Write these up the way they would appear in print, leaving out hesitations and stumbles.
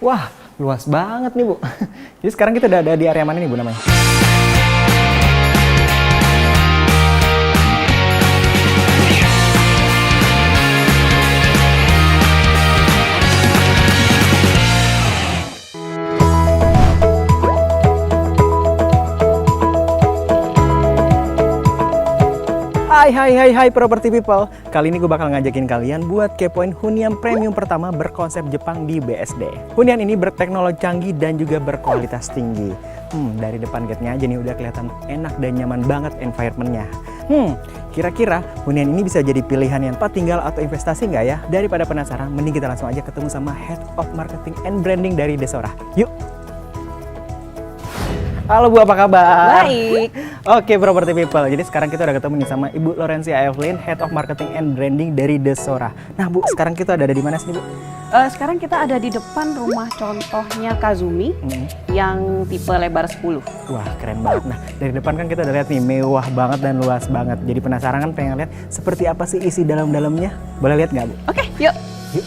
Wah, luas banget nih, Bu. Jadi sekarang kita udah ada di area mana nih, Bu, namanya? Hai property people. Kali ini gue bakal ngajakin kalian buat kepoin hunian premium pertama berkonsep Jepang di BSD. Hunian ini berteknologi canggih dan juga berkualitas tinggi. Dari depan gate-nya aja nih udah kelihatan enak dan nyaman banget environment-nya. Kira-kira hunian ini bisa jadi pilihan yang tempat tinggal atau investasi nggak ya? Daripada penasaran, mending kita langsung aja ketemu sama Head of Marketing and Branding dari Desora. Yuk! Halo Bu, apa kabar? Baik. Oke property people, jadi sekarang kita udah ketemu nih sama Ibu Lorencia Evelyn, Head of Marketing and Branding dari Desora. Nah Bu, sekarang kita ada di mana sih Bu? Sekarang kita ada di depan rumah contohnya Kazumi yang tipe lebar 10. Wah keren banget. Nah dari depan kan kita udah lihat nih mewah banget dan luas banget. Jadi penasaran kan pengen lihat seperti apa sih isi dalam-dalamnya? Boleh lihat nggak Bu? Oke, yuk. Yuk.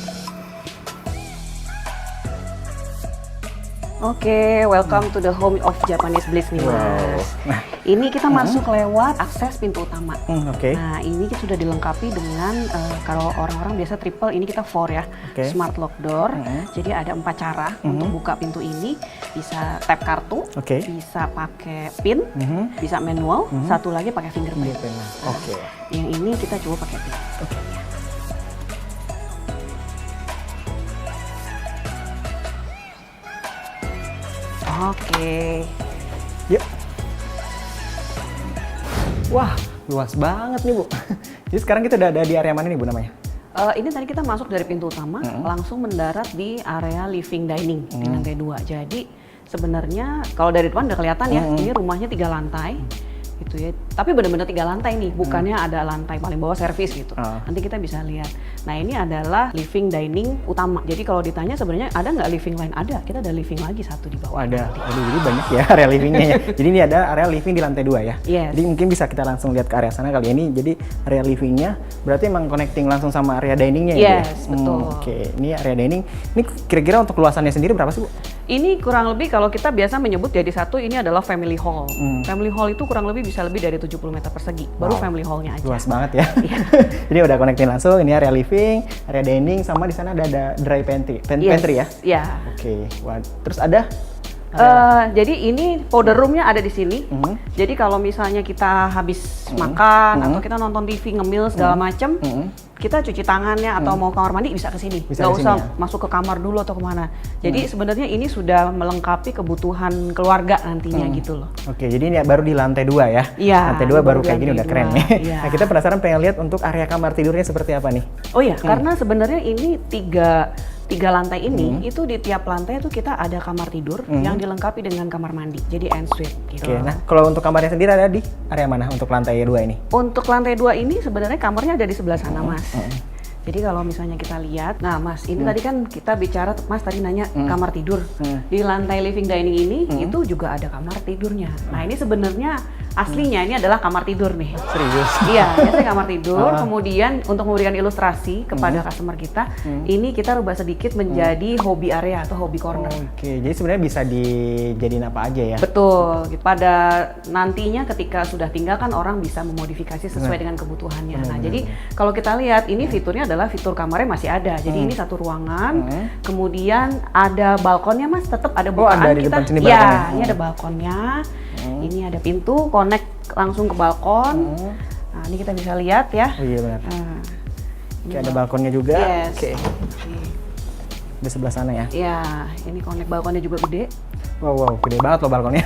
Oke, welcome to the home of Japanese Bliss nih Mas. Nah, ini kita masuk lewat akses pintu utama. Oke. Nah, ini sudah dilengkapi dengan kalau orang-orang biasa triple, ini kita 4 ya. Oke. Smart lock door. Jadi ada 4 cara untuk buka pintu ini. Bisa tap kartu, Oke. bisa pakai pin, bisa manual, satu lagi pakai fingerprint. Oke. Yang ini kita coba pakai pin. Oke. Oke. Yuk. Wah, luas banget nih Bu. Jadi sekarang kita udah ada di area mana nih Bu namanya? Ini tadi kita masuk dari pintu utama, langsung mendarat di area living dining di lantai 2. Jadi sebenarnya kalau dari depan udah kelihatan ya, ini rumahnya 3 lantai. Gitu ya. Tapi benar-benar 3 lantai nih, bukannya ada lantai paling bawah servis gitu. Nanti kita bisa lihat. Nah ini adalah living dining utama. Jadi kalau ditanya sebenarnya ada nggak living lain? Ada, kita ada living lagi satu di bawah. Ada. Waduh, jadi banyak ya area livingnya ya. Jadi ini ada area living di lantai 2 ya. Yes. Jadi mungkin bisa kita langsung lihat ke area sana kali ini. Jadi area livingnya berarti emang connecting langsung sama area diningnya ya? Yes, betul. Oke, ini area dining. Ini kira-kira untuk luasannya sendiri berapa sih Bu? Ini kurang lebih kalau kita biasa menyebut jadi satu, ini adalah family hall. Family hall itu kurang lebih bisa lebih dari 70 meter persegi. Baru family hallnya aja. Luas banget ya. Jadi udah connecting langsung. Ini area living, area dining, sama di sana ada dry pantry. Pantry ya? Iya. Oke. Wah, terus ada? Jadi ini powder roomnya ada di sini. Jadi kalau misalnya kita habis makan atau kita nonton TV ngemil segala macem, kita cuci tangannya atau mau kamar mandi bisa ke sini. Nggak usah masuk ke kamar dulu atau kemana. Jadi sebenarnya ini sudah melengkapi kebutuhan keluarga nantinya gitu loh. Oke, jadi ini baru di lantai 2 ya? Iya. Lantai 2 baru kayak gini udah keren nih. Iya. Nah kita penasaran pengen lihat untuk area kamar tidurnya seperti apa nih? Oh iya, karena sebenarnya ini tiga lantai ini, itu di tiap lantai itu kita ada kamar tidur yang dilengkapi dengan kamar mandi, jadi ensuite gitu. Oke, nah kalau untuk kamarnya sendiri ada di area mana untuk lantai 2 ini? Untuk lantai 2 ini sebenarnya kamarnya ada di sebelah sana Mas. Jadi kalau misalnya kita lihat, nah Mas ini tadi kan kita bicara, Mas tadi nanya kamar tidur. Di lantai living dining ini itu juga ada kamar tidurnya. Nah ini sebenarnya aslinya ini adalah kamar tidur nih. Serius? Iya, biasanya kamar tidur. Kemudian untuk memberikan ilustrasi kepada customer kita, ini kita rubah sedikit menjadi hobby area atau hobby corner. Oke, jadi sebenarnya bisa dijadiin apa aja ya? Betul. Pada nantinya ketika sudah tinggal kan orang bisa memodifikasi sesuai dengan kebutuhannya. Nah, jadi kalau kita lihat ini fiturnya adalah fitur kamarnya masih ada. Jadi ini satu ruangan, kemudian ada balkonnya Mas, tetap ada bukaan. Ada di kita. depan sini Ya, balkonnya. ini ada balkonnya. Ini ada pintu, connect langsung ke balkon. Nah, ini kita bisa lihat ya. Oh iya benar. Nah, Oke, ada balkonnya juga. Yes. Oke. Di sebelah sana ya? Ya, ini connect balkonnya juga gede. Wow, gede banget loh balkonnya.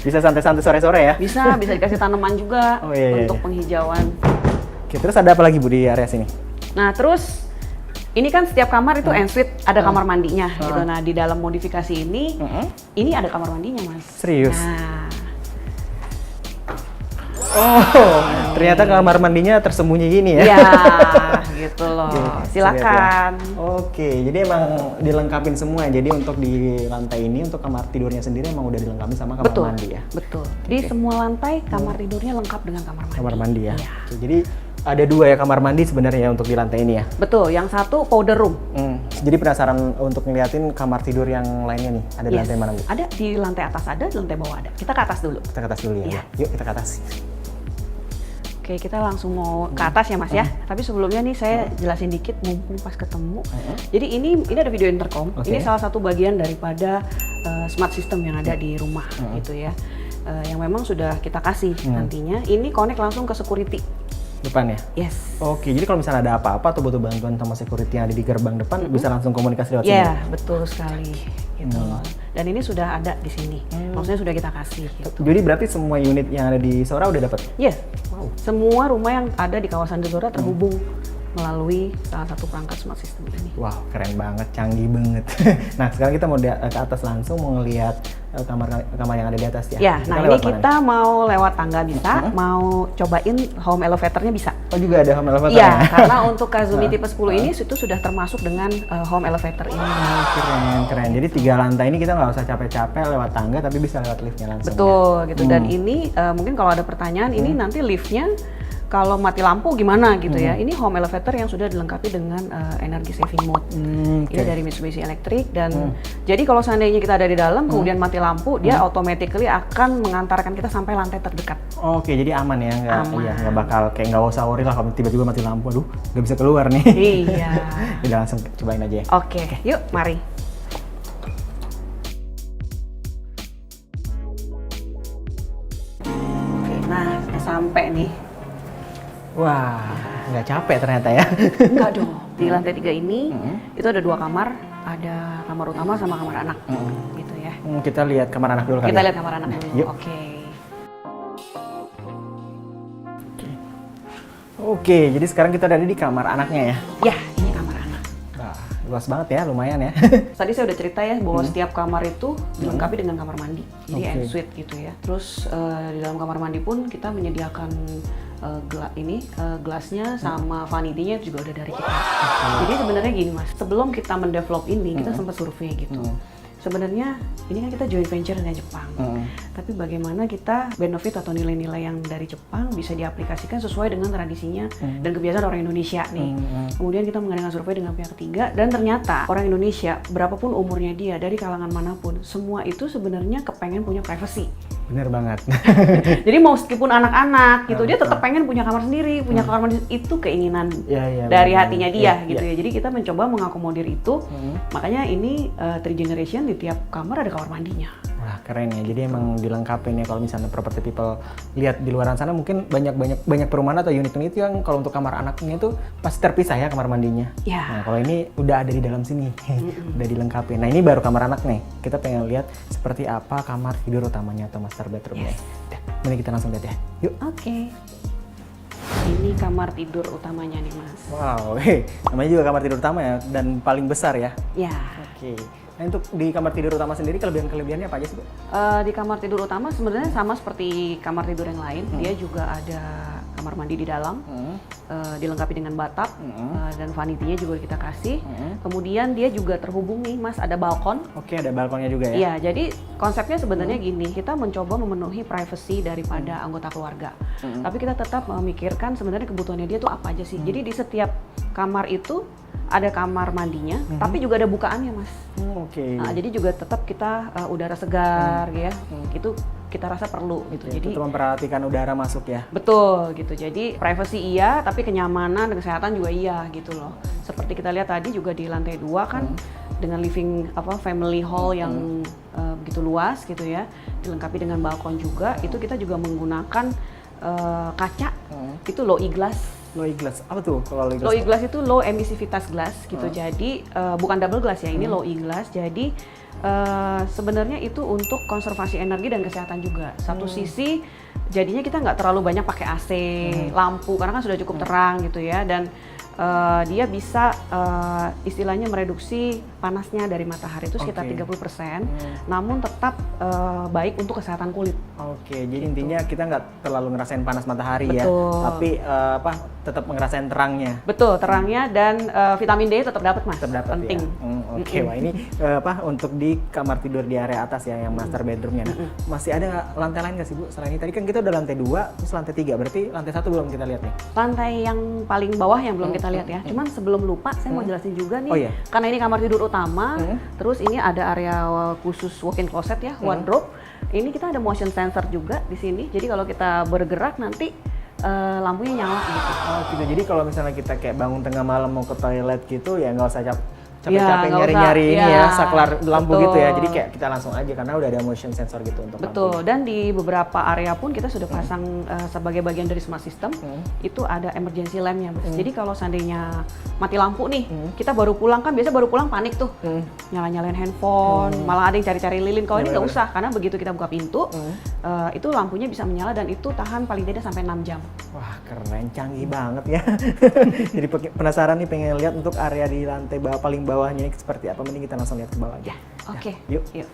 Bisa santai-santai sore-sore ya? Bisa dikasih tanaman juga untuk penghijauan. Oke, terus ada apa lagi Bu di area sini? Nah, terus ini kan setiap kamar itu ensuite ada kamar mandinya gitu. Nah, di dalam modifikasi ini ada kamar mandinya, Mas. Serius? Nah. Oh, ternyata kamar mandinya tersembunyi gini ya? Iya, gitu loh. Silakan. Oke, jadi emang dilengkapin semua. Jadi untuk di lantai ini, untuk kamar tidurnya sendiri emang udah dilengkapi sama kamar mandi ya? Betul. Di semua lantai kamar tidurnya lengkap dengan kamar mandi. Kamar mandi ya? Iya. Oke, jadi Ada 2 ya kamar mandi sebenarnya ya untuk di lantai ini ya. Betul, yang satu powder room. Jadi penasaran untuk ngeliatin kamar tidur yang lainnya nih. Ada di Yes. lantai mana, Bu? Ada di lantai atas ada, di lantai bawah ada. Kita ke atas dulu. Kita ke atas dulu ya. Iya. Yuk kita ke atas. Oke, kita langsung mau ke atas ya Mas ya. Tapi sebelumnya nih saya jelasin dikit mumpung pas ketemu. Jadi ini ada video intercom. Oke. Ini salah satu bagian daripada smart system yang ada di rumah gitu ya. Yang memang sudah kita kasih nantinya. Ini connect langsung ke security. Depan ya? Yes. Oke, jadi kalau misalnya ada apa-apa atau butuh bantuan sama security yang ada di gerbang depan, bisa langsung komunikasi lewat sini? Iya, betul sekali. Gitu loh. Dan ini sudah ada di sini. Maksudnya sudah kita kasih gitu. Jadi berarti semua unit yang ada di Sora udah dapat? Yes. Wow. Semua rumah yang ada di kawasan Dezora terhubung melalui salah satu perangkat smart system ini. Wow, keren banget, canggih banget. Nah, sekarang kita mau ke atas langsung mau ngelihat kamar yang ada di atas ya. Ya, nah ini lewat mana kita mau lewat tangga bisa, mau cobain home elevatornya bisa. nih? Oh, juga ada home elevator Iya, ya? karena untuk Kazumi tipe 10 ini itu sudah termasuk dengan home elevator ini. Oh, keren. Jadi 3 lantai ini kita nggak usah capek-capek lewat tangga, tapi bisa lewat liftnya langsung. Betul, gitu. Dan ini mungkin kalau ada pertanyaan, ini nanti liftnya kalau mati lampu gimana gitu ya. Ini home elevator yang sudah dilengkapi dengan energy saving mode. Ini dari Mitsubishi Electric dan jadi kalau seandainya kita ada di dalam kemudian mati lampu, dia automatically akan mengantarkan kita sampai lantai terdekat. Oke, jadi aman ya, Aman. nggak bakal kayak nggak usah worry lah kalau tiba-tiba mati lampu, aduh nggak bisa keluar nih. Iya. Udah langsung cobain aja ya. Oke, yuk mari. Oke, nah kita sampai nih. Wah, nggak capek ternyata ya. Enggak dong. Di lantai 3 ini itu ada 2 kamar, ada kamar utama sama kamar anak, gitu ya. Kita lihat kamar anak dulu kali Kita ya? lihat kamar anak dulu. Yuk. Oke. Oke, jadi sekarang kita ada di kamar anaknya ya. Ya, ini kamar anak. Wah, luas banget ya, lumayan ya. Tadi saya udah cerita ya bahwa setiap kamar itu dilengkapi dengan kamar mandi, jadi Oke. ensuite gitu ya. Terus di dalam kamar mandi pun kita menyediakan gelasnya sama vanity-nya juga udah dari kita. Jadi sebenarnya gini Mas, sebelum kita mendevelop ini kita sempat survei gitu. Sebenarnya ini kan kita joint venture dengan Jepang. Tapi bagaimana kita benefit atau nilai-nilai yang dari Jepang bisa diaplikasikan sesuai dengan tradisinya dan kebiasaan orang Indonesia nih. Kemudian kita mengadakan survei dengan pihak ketiga dan ternyata orang Indonesia berapapun umurnya dia dari kalangan manapun, semua itu sebenarnya kepengen punya privacy. Bener banget. Jadi meskipun anak-anak gitu, dia tetap pengen punya kamar sendiri, punya kamar mandi, itu keinginan dari hatinya dia gitu ya. Jadi kita mencoba mengakomodir itu, makanya ini 3 generation di tiap kamar ada kamar mandinya. Wah, keren ya. Jadi emang dilengkapi ya kalau misalnya property people lihat di luaran sana mungkin banyak perumahan atau unit-unit yang kalau untuk kamar anaknya itu pasti terpisah ya kamar mandinya. Ya. Nah, kalau ini udah ada di dalam sini. Udah dilengkapi. Nah, ini baru kamar anak nih. Kita pengen lihat seperti apa kamar tidur utamanya atau master bedroomnya. Udah, mari kita langsung lihat ya. Yuk. Oke. Ini kamar tidur utamanya nih Mas. Wow, namanya juga kamar tidur utama ya dan paling besar ya. Ya. Oke. Nah, untuk di kamar tidur utama sendiri kelebihan-kelebihannya apa aja sih, Bu? Di kamar tidur utama sebenarnya sama seperti kamar tidur yang lain. Dia juga ada kamar mandi di dalam, dilengkapi dengan bathtub dan vanity-nya juga kita kasih. Kemudian dia juga terhubung nih Mas, ada balkon. Oke, ada balkonnya juga ya? Iya, jadi konsepnya sebenarnya gini, kita mencoba memenuhi privacy daripada anggota keluarga. Tapi kita tetap memikirkan sebenarnya kebutuhannya dia tuh apa aja sih. Jadi di setiap kamar itu ada kamar mandinya, tapi juga ada bukaannya Mas. Oke. Nah, jadi juga tetap kita udara segar ya, itu kita rasa perlu gitu. Jadi untuk memperhatikan udara masuk ya. betul gitu. Jadi privacy iya, tapi kenyamanan dan kesehatan juga iya gitu loh. Seperti kita lihat tadi juga di lantai 2 kan dengan living family hall yang begitu luas gitu ya, dilengkapi dengan balkon juga. Itu kita juga menggunakan kaca, itu low E-glass. Low E-glass, apa tuh kalau low E-glass? Low E-glass itu low emisivitas glass gitu. Jadi bukan double glass ya, ini low E-glass. Jadi sebenarnya itu untuk konservasi energi dan kesehatan juga. Satu sisi jadinya kita nggak terlalu banyak pakai AC, lampu karena kan sudah cukup terang gitu ya. Dan dia bisa istilahnya mereduksi panasnya dari matahari itu sekitar 30%, namun tetap baik untuk kesehatan kulit. Oke, jadi intinya kita nggak terlalu ngerasain panas matahari Betul. ya, tapi tetap ngerasain terangnya. Betul, terangnya dan vitamin D tetap dapat Mas. Tetap dapat penting. Ya. Oke, wah ini untuk di kamar tidur di area atas ya, yang master bedroomnya. Nah, masih ada lantai lain nggak sih Bu? Selain ini tadi kan kita udah lantai 2, terus lantai 3, berarti lantai 1 belum kita lihat nih. Lantai yang paling bawah yang belum kita lihat ya. Cuman sebelum lupa saya mau jelasin juga nih. Oh, iya. Karena ini kamar tidur utama, terus ini ada area khusus walk-in closet ya, wardrobe. Ini kita ada motion sensor juga di sini. Jadi kalau kita bergerak nanti lampunya nyala gitu. Oh gitu, jadi kalau misalnya kita kayak bangun tengah malam mau ke toilet gitu ya nggak usah capek Ya, nggak nyari-nyari usah. ini Ya, ya, saklar lampu betul. gitu ya. Jadi kayak kita langsung aja karena udah ada motion sensor gitu untuk Betul, dan di beberapa area pun kita sudah pasang sebagai bagian dari smart system, itu ada emergency lamp-nya. Jadi kalau seandainya mati lampu nih, kita baru pulang kan biasa baru pulang panik tuh, nyala-nyalain handphone, malah ada yang cari-cari lilin. Kalau ini nggak usah, karena begitu kita buka pintu, itu lampunya bisa menyala dan itu tahan paling tidak sampai 6 jam. Wah keren, canggih banget ya. Jadi penasaran nih, pengen lihat untuk area di lantai bawah, paling bawahnya ini seperti apa. Mending kita langsung lihat ke bawah aja. Oke, Yuk. yuk.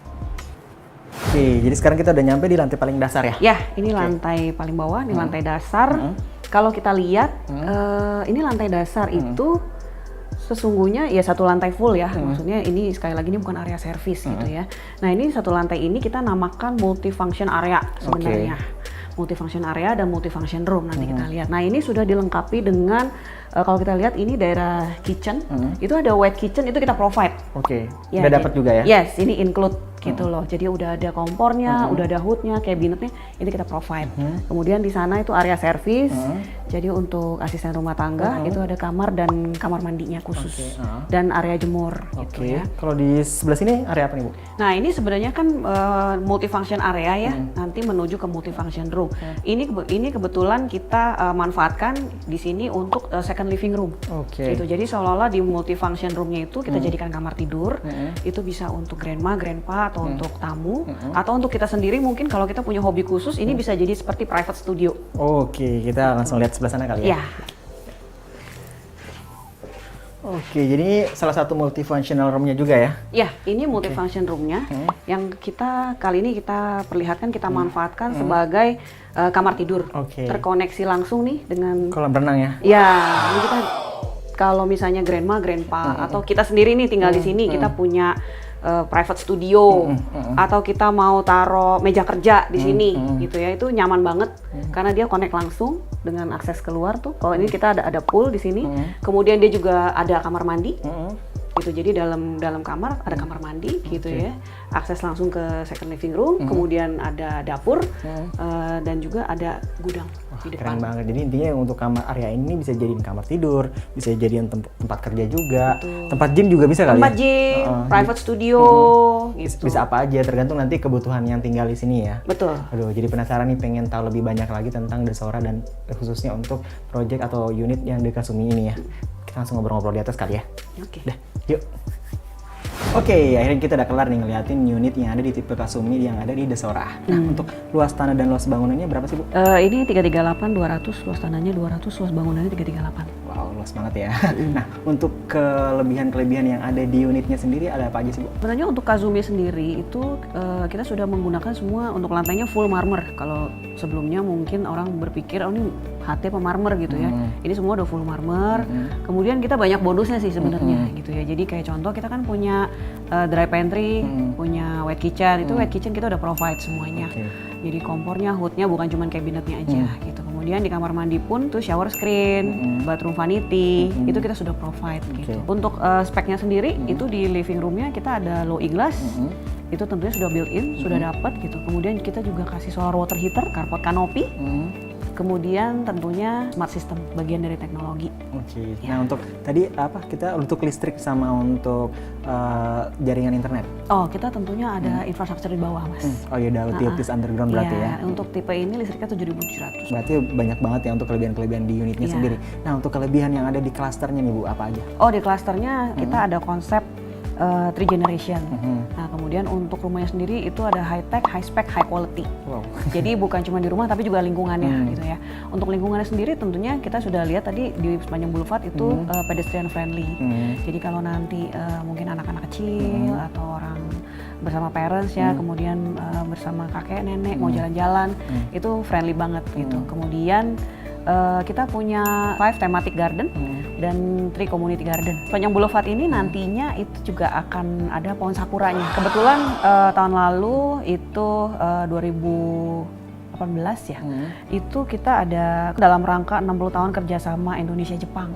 Oke, jadi sekarang kita udah nyampe di lantai paling dasar ya? Ya, ini lantai paling bawah, ini lantai dasar. Kalau kita lihat, ini lantai dasar itu sesungguhnya ya satu lantai full ya. Maksudnya ini sekali lagi ini bukan area servis gitu ya. Nah ini satu lantai ini kita namakan multifunction area sebenarnya. Multifunction area dan multifunction room nanti kita lihat. Nah ini sudah dilengkapi dengan kalau kita lihat ini daerah kitchen, itu ada wet kitchen itu kita provide. Oke, Ya, udah dapat juga ya? Yes, ini include gitu loh. Jadi udah ada kompornya, udah ada hoodnya, cabinetnya, ini kita provide. Kemudian di sana itu area service. Jadi untuk asisten rumah tangga itu ada kamar dan kamar mandinya khusus dan area jemur gitu ya. Kalau di sebelah sini area apa nih Bu? Nah ini sebenarnya kan multifunction area ya, nanti menuju ke multifunction room. Ini kebetulan kita manfaatkan di sini untuk second living room. Gitu. Jadi seolah-olah di multifunction roomnya itu kita jadikan kamar tidur. Itu bisa untuk grandma, grandpa atau untuk tamu atau untuk kita sendiri mungkin kalau kita punya hobi khusus ini bisa jadi seperti private studio. Oke, kita langsung lihat sebelah sana kali ya. Ya. Oke, jadi ini salah satu multifunctional room-nya juga ya? Ya, ini multifunction room-nya yang kita kali ini kita perlihatkan, kita manfaatkan sebagai kamar tidur. Terkoneksi langsung nih dengan kolam renang ya? Ya, ini kita kalau misalnya grandma, grandpa atau kita sendiri nih tinggal di sini, kita punya private studio atau kita mau taruh meja kerja di sini gitu ya, itu nyaman banget karena dia connect langsung dengan akses keluar tuh. Kalau ini kita ada pool di sini, kemudian dia juga ada kamar mandi. Gitu, jadi dalam kamar ada kamar mandi gitu ya, akses langsung ke second living room, kemudian ada dapur dan juga ada gudang di depan. Keren banget. Jadi intinya untuk kamar area ini bisa jadiin kamar tidur, bisa jadiin tempat kerja juga, tempat gym juga bisa kali ya? Tempat gym, private studio, gitu. Bisa apa aja, tergantung nanti kebutuhan yang tinggal di sini ya. Betul. Aduh, jadi penasaran nih, pengen tahu lebih banyak lagi tentang Desora dan khususnya untuk project atau unit yang di Kasumi ini ya. Kita langsung ngobrol-ngobrol di atas kali ya. Oke. Dah, yuk. Oke, akhirnya kita udah kelar nih ngeliatin unit yang ada di tipe Kasumi yang ada di Desora. Nah, untuk luas tanah dan luas bangunannya berapa sih Bu? Ini 338 200, luas tanahnya 200, luas bangunannya 338. Wow, luas banget ya. Nah, untuk kelebihan-kelebihan yang ada di unitnya sendiri ada apa aja sih Bu? Sebenarnya untuk Kasumi sendiri itu kita sudah menggunakan semua untuk lantainya full marmer. Kalau sebelumnya mungkin orang berpikir oh ini HT apa marmer gitu ya. Ini semua udah full marmer. Kemudian kita banyak bonusnya sih sebenarnya gitu ya. Jadi kayak contoh kita kan punya dry pantry, punya wet kitchen. Itu wet kitchen kita udah provide semuanya. Jadi kompornya, hoodnya bukan cuma kabinetnya aja gitu. Kemudian di kamar mandi pun tuh shower screen, bathroom vanity, itu kita sudah provide gitu. Untuk speknya sendiri itu di living roomnya kita ada low E-glass. Itu tentunya sudah built-in, sudah dapat gitu. Kemudian kita juga kasih solar water heater, carport canopy. Kemudian tentunya smart system, bagian dari teknologi. Oke. Nah untuk tadi apa kita untuk listrik sama untuk jaringan internet? Oh kita tentunya ada infrastruktur di bawah Mas. Oh iya udah utilities underground berarti ya? Untuk tipe ini listriknya 7.700. Berarti banyak banget ya untuk kelebihan-kelebihan di unitnya sendiri. Nah untuk kelebihan yang ada di klasternya nih Bu, apa aja? Oh di klasternya kita ada konsep 3 generation. Nah kemudian untuk rumahnya sendiri itu ada high tech, high spec, high quality. Wow. Jadi bukan cuma di rumah tapi juga lingkungannya gitu ya. Untuk lingkungannya sendiri tentunya kita sudah lihat tadi di sepanjang boulevard itu pedestrian friendly. Jadi kalau nanti mungkin anak-anak kecil atau orang bersama parents ya, kemudian bersama kakek nenek mau jalan-jalan itu friendly banget gitu. Kemudian kita punya 5 thematic garden dan 3 community garden. Sepanjang Boulevard ini nantinya itu juga akan ada pohon sakuranya. Kebetulan tahun lalu itu 2018 ya, itu kita ada dalam rangka 60 tahun kerjasama Indonesia-Jepang.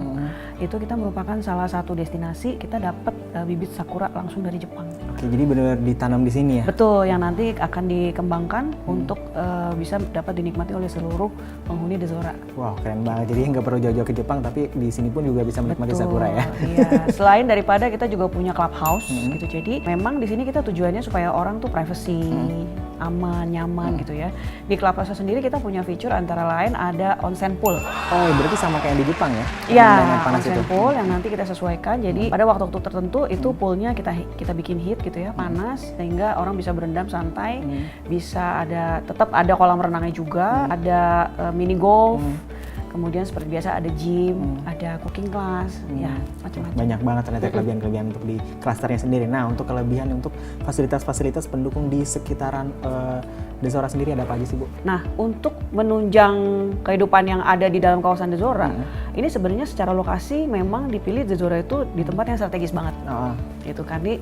Itu kita merupakan salah satu destinasi, kita dapat bibit sakura langsung dari Jepang. Oke, jadi benar-benar ditanam di sini ya? Betul, yang nanti akan dikembangkan untuk bisa dapat dinikmati oleh seluruh penghuni Dezora. Wow, keren banget. Jadi nggak perlu jauh-jauh ke Jepang, tapi di sini pun juga bisa menikmati sakura ya? Iya, selain daripada kita juga punya clubhouse gitu, jadi memang di sini kita tujuannya supaya orang tuh privacy, aman, nyaman gitu ya. Di clubhouse sendiri kita punya fitur antara lain ada onsen pool. Oh, berarti sama kayak di Jepang ya? Iya, panas onsen itu. pool yang nanti kita sesuaikan. Jadi pada waktu-waktu tertentu itu poolnya kita bikin heat gitu ya, panas sehingga orang bisa berendam santai, bisa tetap ada kolam renangnya juga, ada mini golf. Kemudian seperti biasa ada gym, ada cooking class, ya macam-macam. Banyak banget ternyata kelebihan-kelebihan untuk di klasternya sendiri. Nah, untuk kelebihan untuk fasilitas-fasilitas pendukung di sekitaran Dezora sendiri ada apa aja sih, Bu? Nah, untuk menunjang kehidupan yang ada di dalam kawasan Dezora, ini sebenarnya secara lokasi memang dipilih Dezora itu di tempat yang strategis banget. Gitu kan, di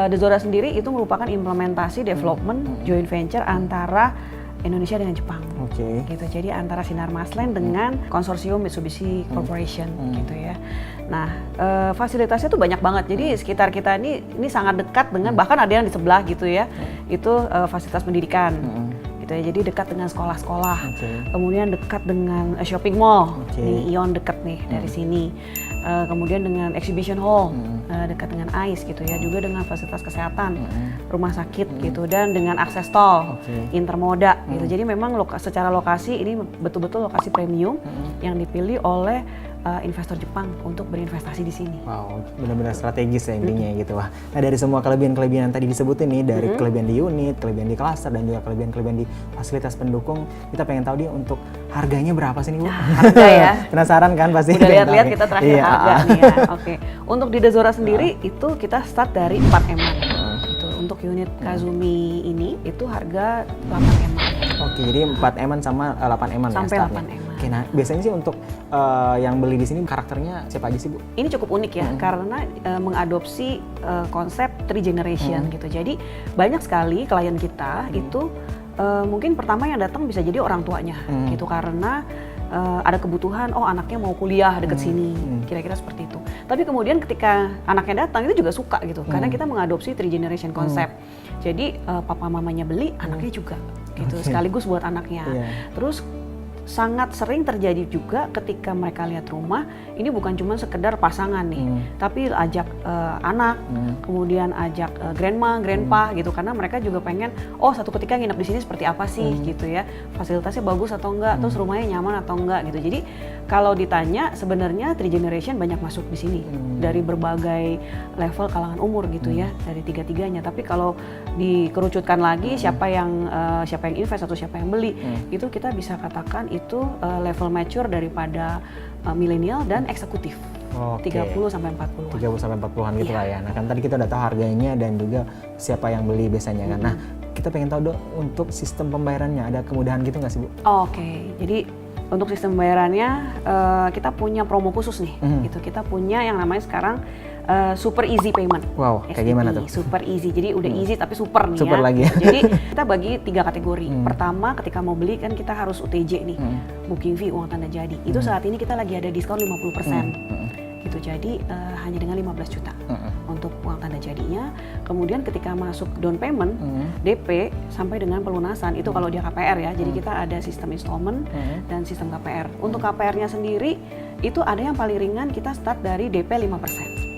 Dezora sendiri itu merupakan implementasi development joint venture antara Indonesia dengan Jepang, gitu. Jadi antara Sinar Masland dengan konsorsium Mitsubishi Corporation, gitu ya. Nah, fasilitasnya tuh banyak banget. Jadi sekitar kita ini sangat dekat dengan, bahkan ada yang di sebelah gitu ya. Itu fasilitas pendidikan, gitu ya. Jadi dekat dengan sekolah-sekolah. Kemudian dekat dengan shopping mall, nih Ion deket nih dari sini. Kemudian dengan exhibition hall, dekat dengan AIS gitu ya, juga dengan fasilitas kesehatan, rumah sakit gitu, dan dengan akses tol, intermoda gitu. Jadi memang secara lokasi ini betul-betul lokasi premium yang dipilih oleh investor Jepang untuk berinvestasi di sini. Wow, benar-benar strategis ya intinya gitu. Wah, nah dari semua kelebihan-kelebihan yang tadi disebutin nih, dari kelebihan di unit, kelebihan di klaster, dan juga kelebihan-kelebihan di fasilitas pendukung, kita pengen tahu dia untuk harganya berapa sih nih, Bu? Harga ya. Penasaran kan pasti? Udah lihat-lihat kita terakhir harga nih ya. Oke. Untuk di Dezora sendiri itu kita start dari 4 M. Gitu. Untuk unit Kazumi ini itu harga 8 M. Oke, jadi 4 M sama 8 M sampai ya 8 M. Oke, nah biasanya sih untuk yang beli di sini karakternya siapa aja sih, Bu? Ini cukup unik ya, karena mengadopsi konsep 3 generation gitu. Jadi banyak sekali klien kita itu mungkin pertama yang datang bisa jadi orang tuanya gitu, karena ada kebutuhan, oh anaknya mau kuliah deket sini, kira-kira seperti itu. Tapi kemudian ketika anaknya datang itu juga suka gitu, karena kita mengadopsi 3 generation konsep. Jadi papa mamanya beli, anaknya juga gitu, sekaligus buat anaknya. Terus sangat sering terjadi juga ketika mereka lihat rumah, ini bukan cuma sekedar pasangan nih, tapi ajak anak, kemudian ajak grandma, grandpa gitu, karena mereka juga pengen, oh satu ketika nginep di sini seperti apa sih gitu ya, fasilitasnya bagus atau enggak, terus rumahnya nyaman atau enggak gitu. Jadi kalau ditanya sebenarnya 3 generation banyak masuk di sini dari berbagai level kalangan umur gitu ya, dari tiga-tiganya. Tapi kalau dikerucutkan lagi siapa yang invest atau siapa yang beli, itu kita bisa katakan itu level mature daripada milenial dan eksekutif. 30 sampai 40-an. 30 sampai 40-an gitu lah ya. Nah, kan tadi kita udah tahu harganya dan juga siapa yang beli biasanya kan. Nah, kita pengen tahu, Dok, untuk sistem pembayarannya ada kemudahan gitu nggak sih, Bu? Oke. Jadi untuk sistem pembayarannya kita punya promo khusus nih. Gitu. Kita punya yang namanya sekarang super easy payment. Wow, kayak gimana tuh? Super easy. Jadi udah easy tapi super nih super ya. Lagi. Jadi kita bagi 3 kategori. Pertama, ketika mau beli kan kita harus UTJ nih. Booking fee, uang tanda jadi. Itu saat ini kita lagi ada diskon 50%. Gitu. Jadi hanya dengan 15 juta untuk uang tanda jadinya. Kemudian ketika masuk down payment, DP sampai dengan pelunasan itu kalau dia KPR ya. Jadi kita ada sistem installment dan sistem KPR. Untuk KPR-nya sendiri itu ada yang paling ringan, kita start dari DP 5%.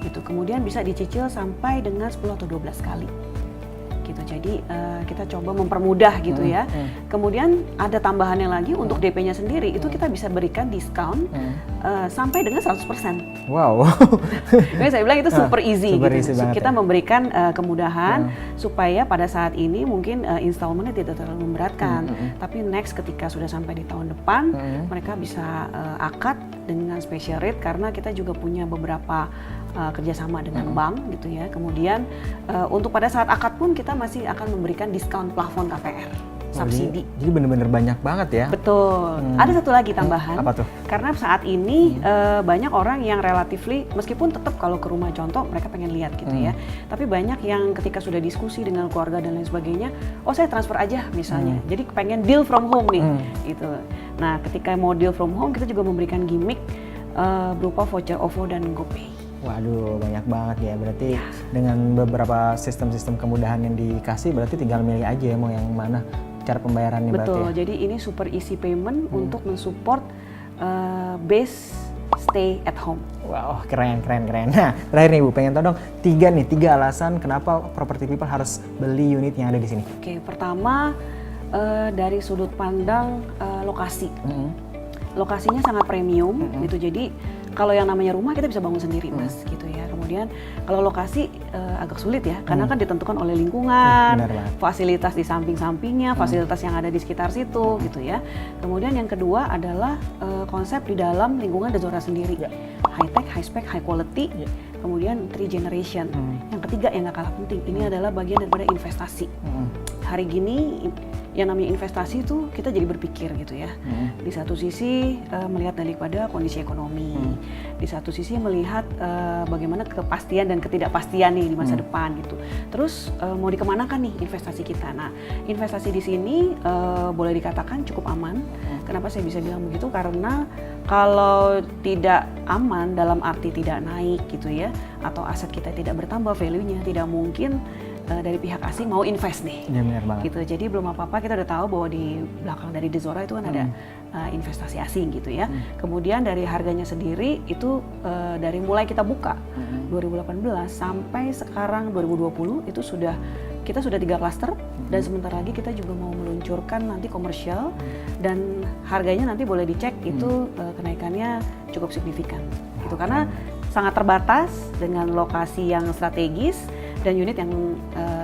Gitu. Kemudian bisa dicicil sampai dengan 10 atau 12 kali. Gitu. Jadi kita coba mempermudah gitu ya. Kemudian ada tambahannya lagi untuk DP-nya sendiri, itu kita bisa berikan diskon sampai dengan 100%. Wow. Jadi saya bilang itu super easy super gitu. Easy banget, kita memberikan kemudahan supaya pada saat ini mungkin installment-nya tidak terlalu memberatkan. Tapi next ketika sudah sampai di tahun depan, mereka bisa akad dengan special rate, karena kita juga punya beberapa kerjasama dengan bank gitu ya. Kemudian untuk pada saat akad pun kita masih akan memberikan diskon plafon KPR. subsidi. Jadi bener-bener banyak banget ya. Betul. Ada satu lagi tambahan. Apa tuh? Karena saat ini banyak orang yang relatively, meskipun tetap kalau ke rumah contoh mereka pengen lihat gitu ya. Tapi banyak yang ketika sudah diskusi dengan keluarga dan lain sebagainya, oh saya transfer aja misalnya. Jadi pengen deal from home nih, gitu. Nah ketika mau deal from home kita juga memberikan gimmick berupa voucher OVO dan GoPay. Waduh, banyak banget ya. Berarti dengan beberapa sistem-sistem kemudahan yang dikasih, berarti tinggal milih aja ya mau yang mana cara pembayarannya. Betul, berarti ya? jadi ini super easy payment untuk mensupport base stay at home. Wow, keren. Nah, terakhir nih Bu, pengen tahu dong tiga alasan kenapa Property People harus beli unit yang ada di sini. Oke, pertama dari sudut pandang lokasi. Lokasinya sangat premium gitu, jadi kalau yang namanya rumah kita bisa bangun sendiri Mas gitu ya. Kemudian kalau lokasi agak sulit ya, karena kan ditentukan oleh lingkungan, fasilitas di samping-sampingnya, fasilitas yang ada di sekitar situ gitu ya. Kemudian yang kedua adalah konsep di dalam lingkungan Dezora sendiri, high tech, high spec, high quality. Kemudian 3 generation. Yang ketiga yang gak kalah penting, ini adalah bagian daripada investasi. Hari gini yang namanya investasi itu kita jadi berpikir gitu ya. Di satu sisi melihat daripada kondisi ekonomi, di satu sisi melihat bagaimana kepastian dan ketidakpastian nih di masa depan gitu. Terus mau dikemanakan nih investasi kita? Nah, investasi di sini boleh dikatakan cukup aman. Kenapa saya bisa bilang begitu? Karena kalau tidak aman dalam arti tidak naik gitu ya, atau aset kita tidak bertambah value-nya, tidak mungkin dari pihak asing mau invest nih. Ya, benar banget. Gitu. Jadi belum apa-apa kita udah tahu bahwa di belakang dari Dezora itu kan ada investasi asing gitu ya. Kemudian dari harganya sendiri itu dari mulai kita buka 2018 sampai sekarang 2020 itu kita sudah 3 klaster dan sebentar lagi kita juga mau meluncurkan nanti komersial dan harganya nanti boleh dicek itu kenaikannya cukup signifikan. Gitu karena sangat terbatas dengan lokasi yang strategis dan unit yang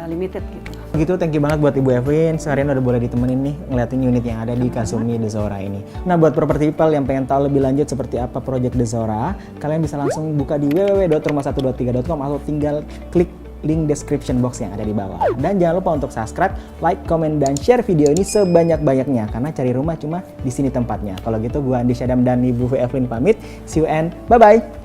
limited gitu. Begitu, thank you banget buat Ibu Evelyn. Seharian udah boleh ditemenin nih ngeliatin unit yang ada di Kasumi Dezora ini. Nah, buat Property People yang pengen tahu lebih lanjut seperti apa project Dezora, kalian bisa langsung buka di www.rumah123.com atau tinggal klik link description box yang ada di bawah. Dan jangan lupa untuk subscribe, like, comment, dan share video ini sebanyak-banyaknya karena cari rumah cuma di sini tempatnya. Kalau gitu gua Andi Syadam dan Ibu Evelyn pamit. See you and bye-bye.